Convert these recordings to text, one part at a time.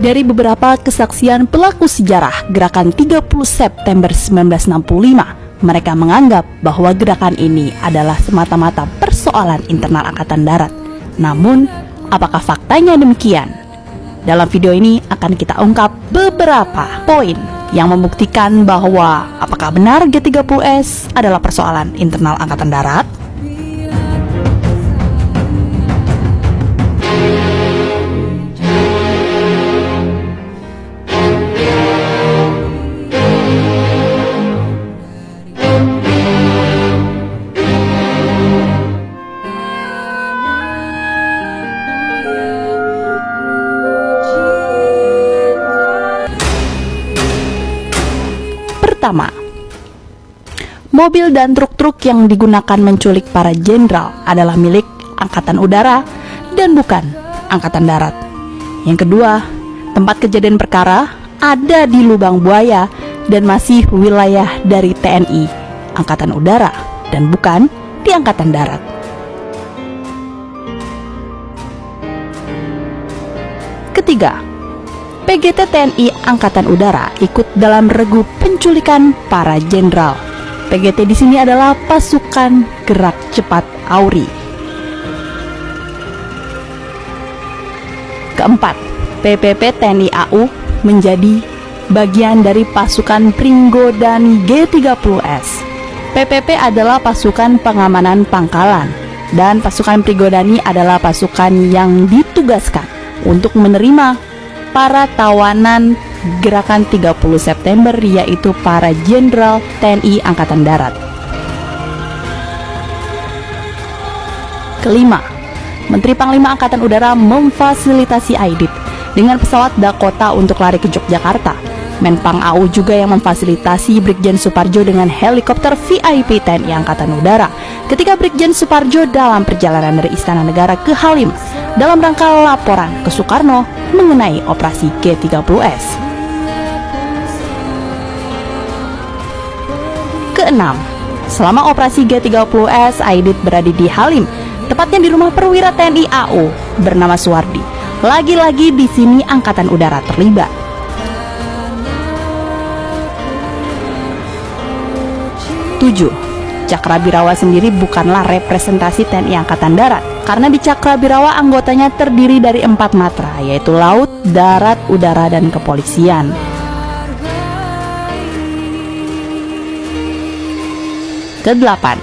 Dari beberapa kesaksian pelaku sejarah gerakan 30 September 1965, mereka menganggap bahwa gerakan ini adalah semata-mata persoalan internal Angkatan Darat. Namun, apakah faktanya demikian? Dalam video ini akan kita ungkap beberapa poin yang membuktikan bahwa apakah benar G30S adalah persoalan internal Angkatan Darat? Pertama, mobil dan truk-truk yang digunakan menculik para jenderal adalah milik Angkatan Udara dan bukan Angkatan Darat. Yang kedua, tempat kejadian perkara ada di Lubang Buaya dan masih wilayah dari TNI Angkatan Udara dan bukan di Angkatan Darat. Ketiga, PGT TNI Angkatan Udara ikut dalam regu penculikan para jenderal. PGT di sini adalah pasukan gerak cepat AURI. Keempat, PPP TNI AU menjadi bagian dari pasukan Pringgodani G30S. PPP adalah pasukan pengamanan pangkalan dan pasukan Pringgodani adalah pasukan yang ditugaskan untuk menerima para tawanan gerakan 30 September, yaitu para jenderal TNI Angkatan Darat. Kelima, Menteri Panglima Angkatan Udara memfasilitasi Aidit dengan pesawat Dakota untuk lari ke Yogyakarta. Menpang AU juga yang memfasilitasi Brigjen Suparjo dengan helikopter VIP TNI Angkatan Udara ketika Brigjen Suparjo dalam perjalanan dari Istana Negara ke Halim dalam rangka laporan ke Soekarno mengenai operasi G30S. Keenam, selama operasi G30S, Aidit berada di Halim, tepatnya di rumah perwira TNI AU bernama Suwardi. Lagi-lagi di sini Angkatan Udara terlibat. Tujuh, Cakrabirawa sendiri bukanlah representasi TNI Angkatan Darat, karena di Cakrabirawa anggotanya terdiri dari 4 matra, yaitu laut, darat, udara, dan kepolisian. Kedelapan,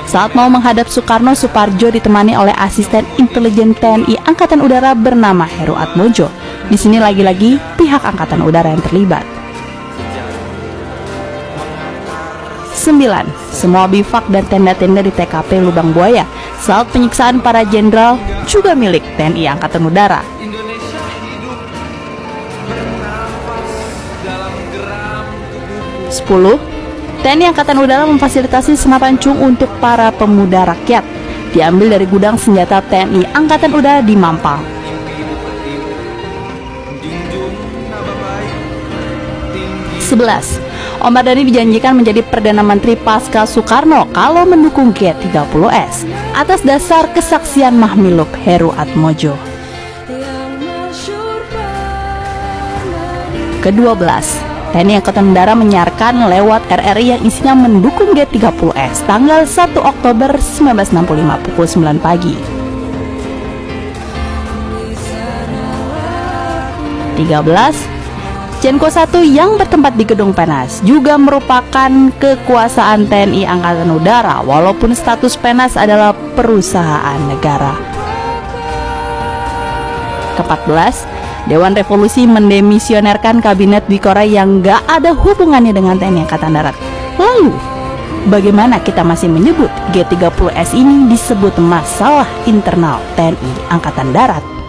saat mau menghadap Soekarno, Suparjo ditemani oleh asisten intelijen TNI Angkatan Udara bernama Heru Atmojo. Di sini lagi-lagi pihak Angkatan Udara yang terlibat. 9. Semua bivak dan tenda-tenda di TKP Lubang Buaya saat penyiksaan para jenderal juga milik TNI Angkatan Udara. 10. TNI Angkatan Udara memfasilitasi senapan cung untuk para pemuda rakyat, diambil dari gudang senjata TNI Angkatan Udara di Mampang. 11. Om Mardhani dijanjikan menjadi Perdana Menteri pasca Soekarno kalau mendukung G30S atas dasar kesaksian Mahmiluk Heru Atmojo. Ke-12, TNI Angkatan Udara menyiarkan lewat RRI yang isinya mendukung G30S tanggal 1 Oktober 1965 pukul 9 pagi. 13. Jenko 1 yang bertempat di Gedung Penas juga merupakan kekuasaan TNI Angkatan Udara walaupun status Penas adalah perusahaan negara. Ke-14, Dewan Revolusi mendemisionerkan Kabinet Dwikora yang gak ada hubungannya dengan TNI Angkatan Darat. Lalu, bagaimana kita masih menyebut G30S ini disebut masalah internal TNI Angkatan Darat?